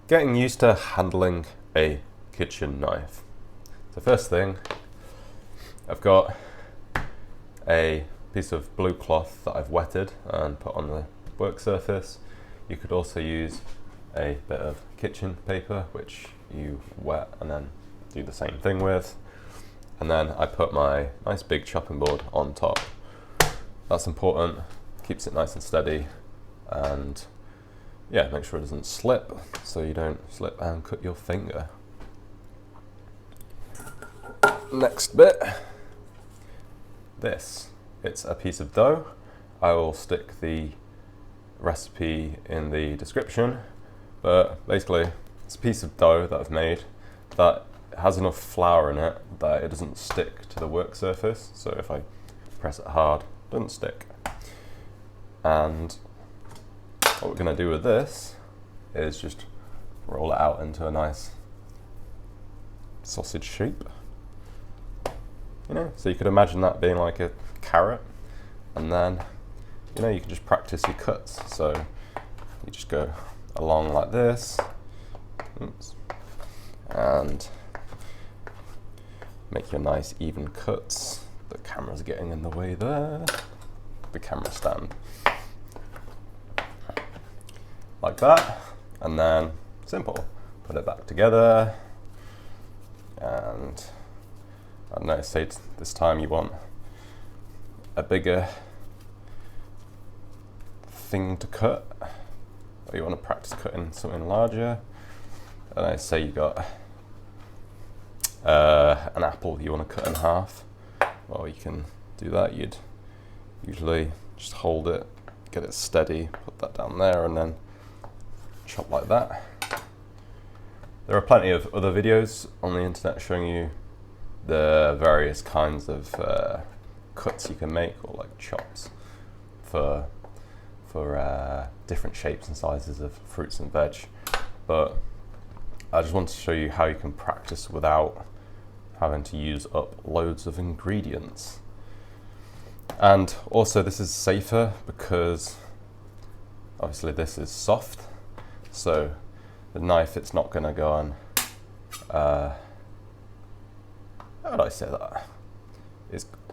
Getting used to handling a kitchen knife. The first thing, I've got a piece of blue cloth that I've wetted and put on the work surface. You could also use a bit of kitchen paper, which you wet and then do the same thing with. And then I put my nice big chopping board on top. That's important, keeps it nice and steady, and yeah, make sure it doesn't slip so you don't slip and cut your finger. Next bit, this. It's a piece of dough. I will stick the recipe in the description, but basically it's a piece of dough that I've made that has enough flour in it that it doesn't stick to the work surface, so if I press it hard, it doesn't stick. And what we're going to do with this is just roll it out into a nice sausage shape. You know, so you could imagine that being like a carrot, and then, you know, you can just practice your cuts. So you just go along like this, oops, and make your nice even cuts. The camera's getting in the way there. The camera stand. Like that, and then simple. Put it back together, and I don't know, say this time you want a bigger thing to cut, or you want to practice cutting something larger. And I say you got an apple you want to cut in half. Well, you can do that. You'd usually just hold it, get it steady, put that down there, and then chop like that. There are plenty of other videos on the internet showing you the various kinds of cuts you can make, or like chops for different shapes and sizes of fruits and veg. But I just wanted to show you how you can practice without having to use up loads of ingredients. And also this is safer because obviously this is soft, so the knife, it's not going to go on, how do I say that?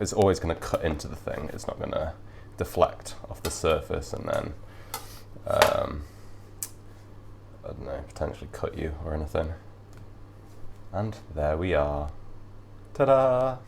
It's always going to cut into the thing. It's not going to deflect off the surface and then, I don't know, potentially cut you or anything. And there we are. Ta-da!